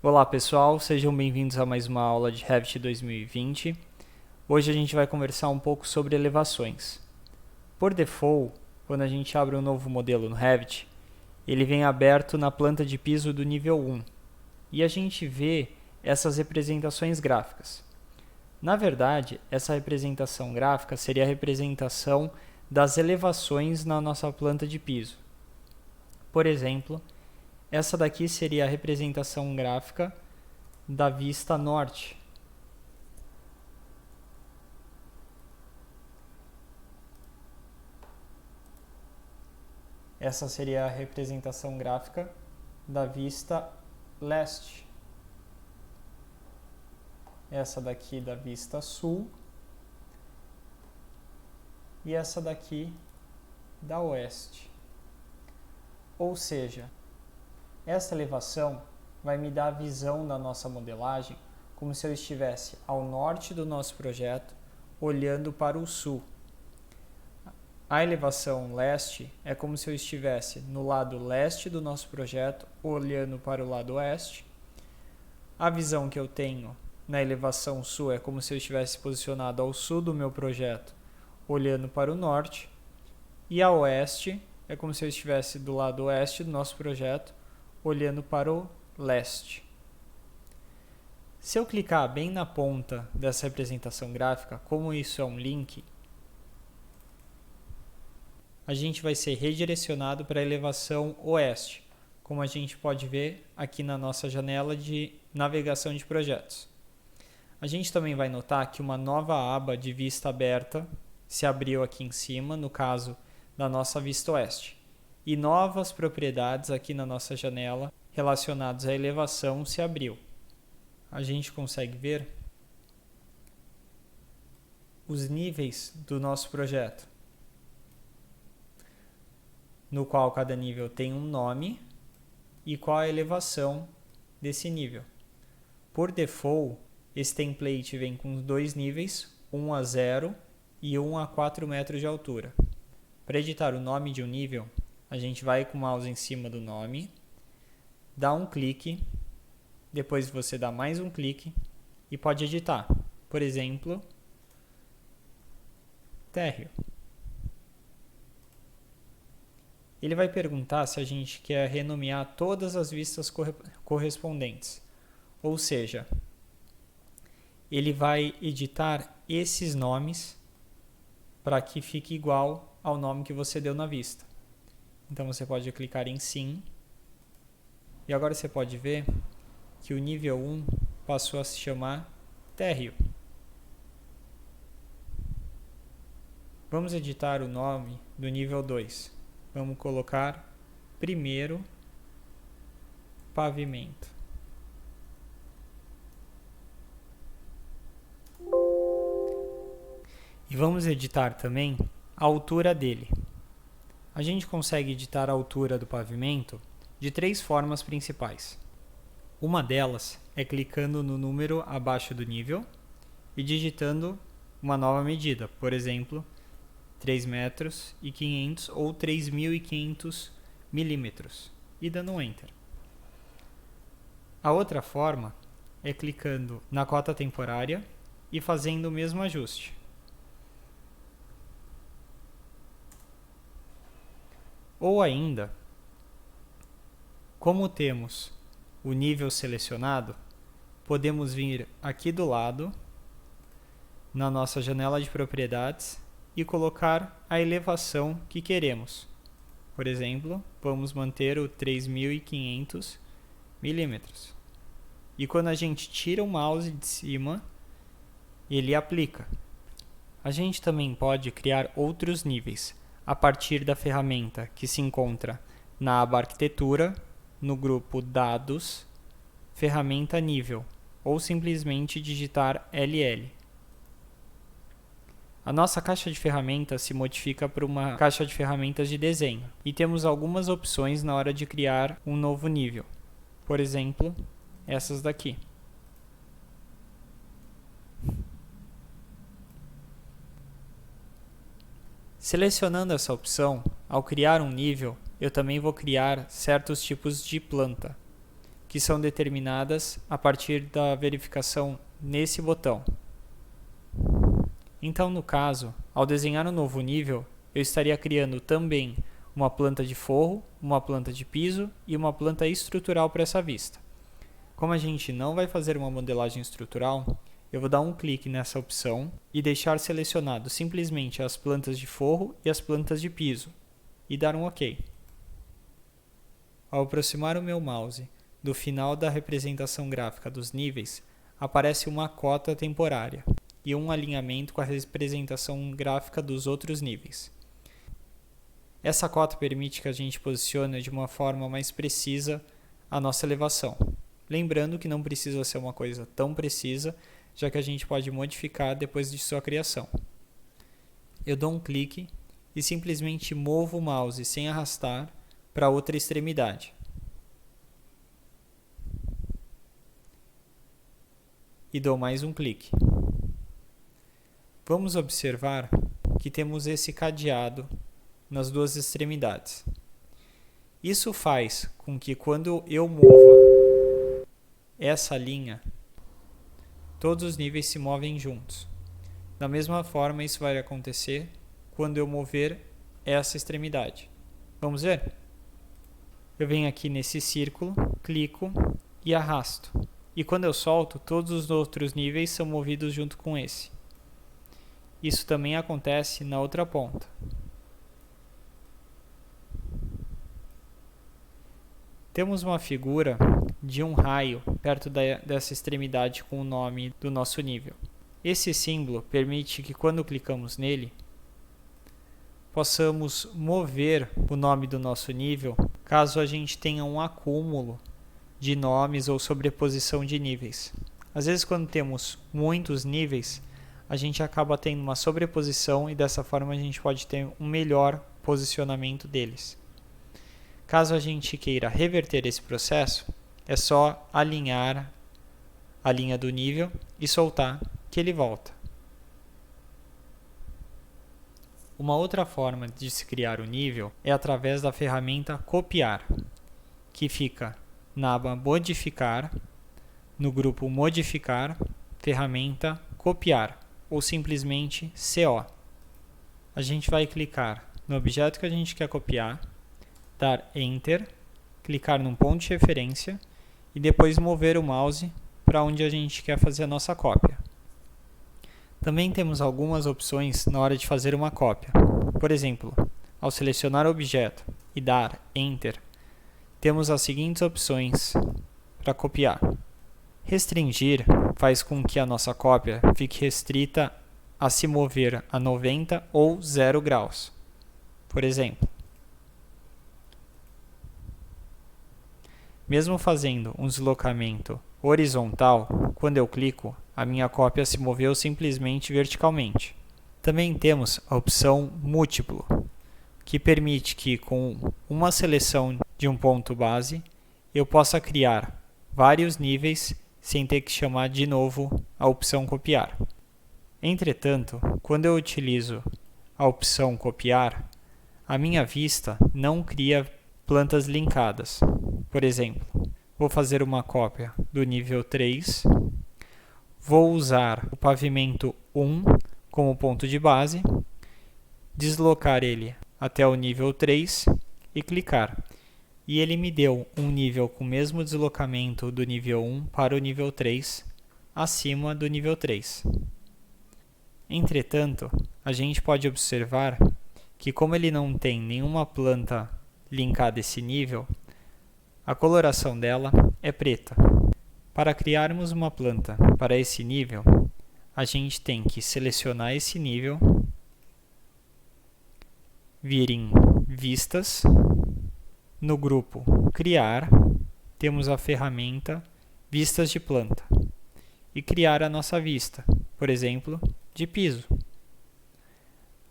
Olá pessoal, sejam bem-vindos a mais uma aula de Revit 2020. Hoje a gente vai conversar um pouco sobre elevações. Por default, quando a gente abre um novo modelo no Revit, ele vem aberto na planta de piso do nível 1 e a gente vê essas representações gráficas. Na verdade, essa representação gráfica seria a representação das elevações na nossa planta de piso. Por exemplo, essa daqui seria a representação gráfica da vista norte. Essa seria a representação gráfica da vista leste. Essa daqui da vista sul. E essa daqui da oeste. Ou seja, essa elevação vai me dar a visão da nossa modelagem como se eu estivesse ao norte do nosso projeto, olhando para o sul. A elevação leste é como se eu estivesse no lado leste do nosso projeto, olhando para o lado oeste. A visão que eu tenho na elevação sul é como se eu estivesse posicionado ao sul do meu projeto, olhando para o norte. E a oeste é como se eu estivesse do lado oeste do nosso projeto, olhando para o leste. Se eu clicar bem na ponta dessa representação gráfica, como isso é um link, a gente vai ser redirecionado para a elevação oeste, como a gente pode ver aqui na nossa janela de navegação de projetos. A gente também vai notar que uma nova aba de vista aberta se abriu aqui em cima, no caso da nossa vista oeste, e novas propriedades aqui na nossa janela relacionadas à elevação se abriu. A gente consegue ver os níveis do nosso projeto, no qual cada nível tem um nome e qual a elevação desse nível. Por default, esse template vem com dois níveis, 1 a 0 e 1 a 4 metros de altura. Para editar o nome de um nível, a gente vai com o mouse em cima do nome, dá um clique, depois você dá mais um clique e pode editar. Por exemplo, térreo. Ele vai perguntar se a gente quer renomear todas as vistas correspondentes. Ou seja, ele vai editar esses nomes para que fique igual ao nome que você deu na vista. Então você pode clicar em sim. E agora você pode ver que o nível 1 passou a se chamar térreo. Vamos editar o nome do nível 2. Vamos colocar primeiro pavimento. E vamos editar também a altura dele. A gente consegue editar a altura do pavimento de três formas principais. Uma delas é clicando no número abaixo do nível e digitando uma nova medida, por exemplo, 3,5 metros ou 3.500 milímetros, e dando um Enter. A outra forma é clicando na cota temporária e fazendo o mesmo ajuste. Ou ainda, como temos o nível selecionado, podemos vir aqui do lado, na nossa janela de propriedades, e colocar a elevação que queremos. Por exemplo, vamos manter o 3.500 milímetros. E quando a gente tira o mouse de cima, ele aplica. A gente também pode criar outros níveis a partir da ferramenta que se encontra na aba Arquitetura, no grupo Dados, ferramenta Nível, ou simplesmente digitar LL. A nossa caixa de ferramentas se modifica para uma caixa de ferramentas de desenho e temos algumas opções na hora de criar um novo nível. Por exemplo, essas daqui. Selecionando essa opção, ao criar um nível, eu também vou criar certos tipos de planta. que são determinadas a partir da verificação nesse botão. Então, no caso, ao desenhar um novo nível, eu estaria criando também uma planta de forro, uma planta de piso e uma planta estrutural para essa vista. Como a gente não vai fazer uma modelagem estrutural, eu vou dar um clique nessa opção e deixar selecionado simplesmente as plantas de forro e as plantas de piso, e dar um OK. Ao aproximar o meu mouse do final da representação gráfica dos níveis, aparece uma cota temporária e um alinhamento com a representação gráfica dos outros níveis. Essa cota permite que a gente posicione de uma forma mais precisa a nossa elevação. Lembrando que não precisa ser uma coisa tão precisa, já que a gente pode modificar depois de sua criação. Eu dou um clique e simplesmente movo o mouse sem arrastar para outra extremidade. E dou mais um clique. Vamos observar que temos esse cadeado nas duas extremidades. Isso faz com que quando eu mova essa linha, todos os níveis se movem juntos. Da mesma forma, isso vai acontecer quando eu mover essa extremidade. Vamos ver? Eu venho aqui nesse círculo, clico e arrasto. E quando eu solto, todos os outros níveis são movidos junto com esse. Isso também acontece na outra ponta. Temos uma figura de um raio perto dessa extremidade com o nome do nosso nível. Esse símbolo permite que quando clicamos nele, possamos mover o nome do nosso nível caso a gente tenha um acúmulo de nomes ou sobreposição de níveis. Às vezes, quando temos muitos níveis, a gente acaba tendo uma sobreposição e dessa forma a gente pode ter um melhor posicionamento deles. Caso a gente queira reverter esse processo, é só alinhar a linha do nível e soltar que ele volta. Uma outra forma de se criar o nível é através da ferramenta Copiar, que fica na aba Modificar, no grupo Modificar, ferramenta Copiar, ou simplesmente CO. A gente vai clicar no objeto que a gente quer copiar, dar Enter, clicar num ponto de referência e depois mover o mouse para onde a gente quer fazer a nossa cópia. Também temos algumas opções na hora de fazer uma cópia. Por exemplo, ao selecionar o objeto e dar Enter, temos as seguintes opções para copiar. Restringir faz com que a nossa cópia fique restrita a se mover a 90 ou 0 graus. Por exemplo, mesmo fazendo um deslocamento horizontal, quando eu clico, a minha cópia se moveu simplesmente verticalmente. Também temos a opção Múltiplo, que permite que com uma seleção de um ponto base, eu possa criar vários níveis sem ter que chamar de novo a opção Copiar. Entretanto, quando eu utilizo a opção Copiar, a minha vista não cria plantas linkadas. Por exemplo, vou fazer uma cópia do nível 3, vou usar o pavimento 1 como ponto de base, deslocar ele até o nível 3 e clicar. E ele me deu um nível com o mesmo deslocamento do nível 1 para o nível 3, acima do nível 3. Entretanto, a gente pode observar que como ele não tem nenhuma planta linkada a esse nível, a coloração dela é preta. Para criarmos uma planta para esse nível, a gente tem que selecionar esse nível, vir em Vistas, no grupo Criar, temos a ferramenta Vistas de Planta e criar a nossa vista, por exemplo, de piso.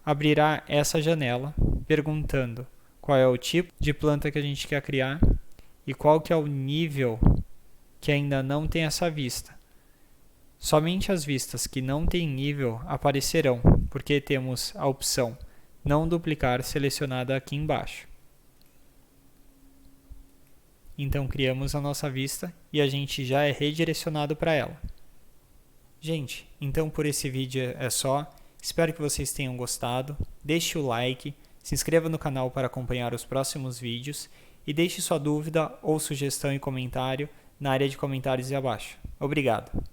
Abrirá essa janela perguntando qual é o tipo de planta que a gente quer criar e qual que é o nível que ainda não tem essa vista. Somente as vistas que não têm nível aparecerão, porque temos a opção Não duplicar selecionada aqui embaixo. então criamos a nossa vista e a gente já é redirecionado para ela. Gente, então por esse vídeo é só. Espero que vocês tenham gostado. Deixe o like, se inscreva no canal para acompanhar os próximos vídeos e deixe sua dúvida ou sugestão em comentário na área de comentários abaixo. Obrigado!